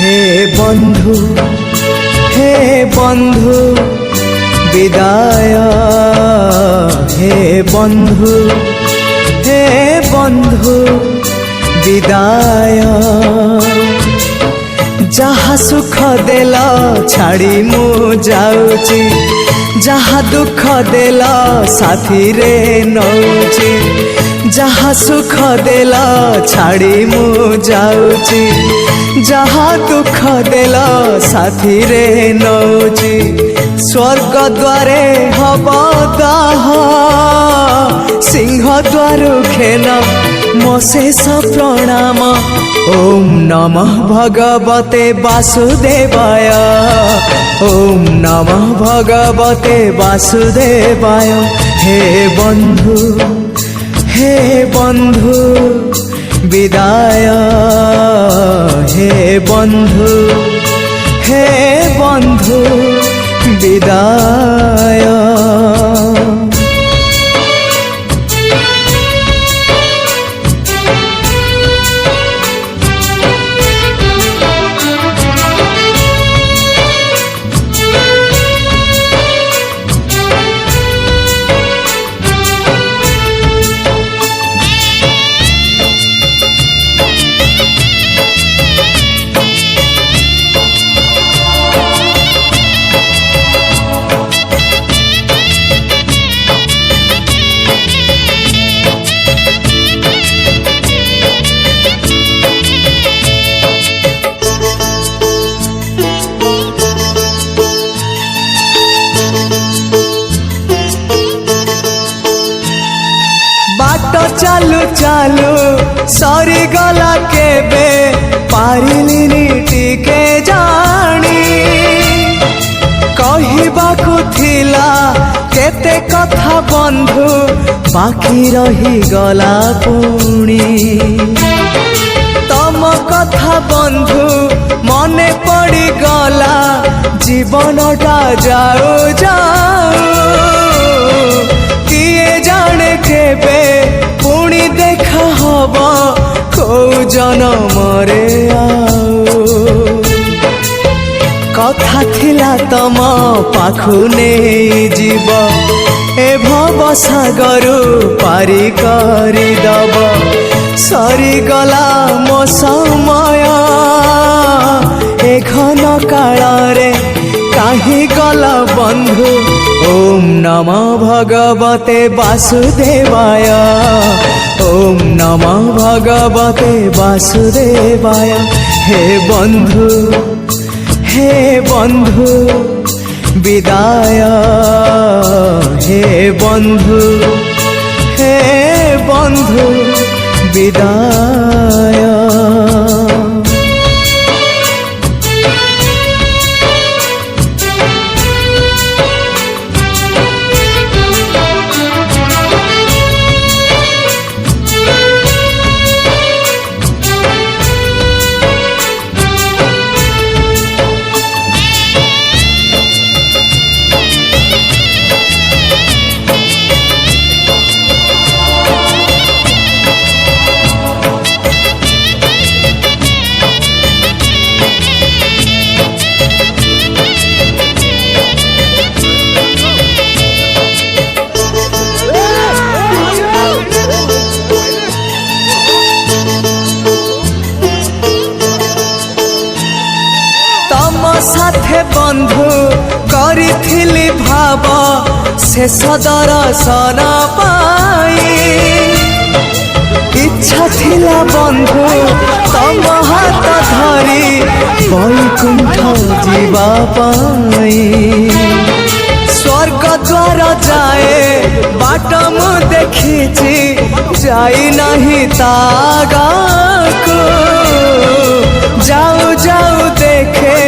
हे बंधु विदाय, हे बंधु विदाय। जहा सुख देल छाड़ी मु जाऊची, जहा दुख देल साथी रे नौची। जहा सुख देल छाड़ी मु जाऊची, जहा दुख देल साथी रे नौची। स्वर्ग द्वारे हब दाह, सिंह द्वार खेन मो शेष प्रणाम। ओम नमः भगवते वासुदेवाय, ओम नमः भगवते वासुदेवाय। हे बंधु विदाय, हे बंधु विदाय। चालू चालू सरी गला केबे पारिलिनी टिके जानी। कहिबाकु थिला केते कथा बंधु बाकी रही गला पुणी। तम कथा बंधु मने पड़ी गला, जीवनटा जाऊ जाऊ। किए जाने केबे पुणी देखा हब को जनम रे आऊ। कथा थिला तम पाखु नहीं जीव, ए भव सागरु पारी करी दब। सरी गला मो समय ए घन काल रे काहे गला बंधु। ओम नमः भगवते वासुदेवाय, ओम नमः भगवते वासुदेवाय। हे बंधु विदाय, हे बंधु विदाय। साथे बंधु करिथिली भाव शेष दर्शन पाई। इच्छा थिला बंधु तम हाथ धरी वैकुंठ जीवा पाई। स्वर्ग द्वार जाए बाट मु देखिछि, जाई नहीं तागाको। जाऊ जाऊ देखे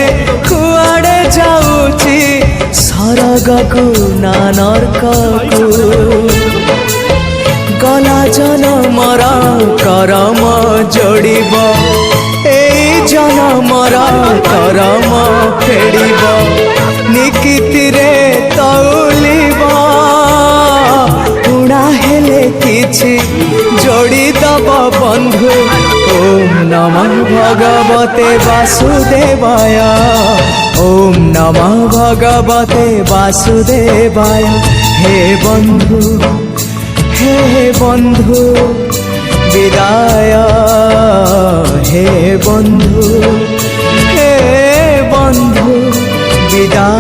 कुआड़े जाऊची, सरगकु ना नरककु। गला जनमर करम जोड़िब, एई जनमर करम फेड़िब। निकिति रे तौलिब, उड़ा हेले किछि जोड़ी दब बंधु। ओम নমঃ ভগবতে বাসুদেবায়, ওম নমঃ ভগবতে বাসুদেবায়। হে বন্ধু, হে বন্ধু বিদায়, হে বন্ধু, হে বন্ধু বিদায়।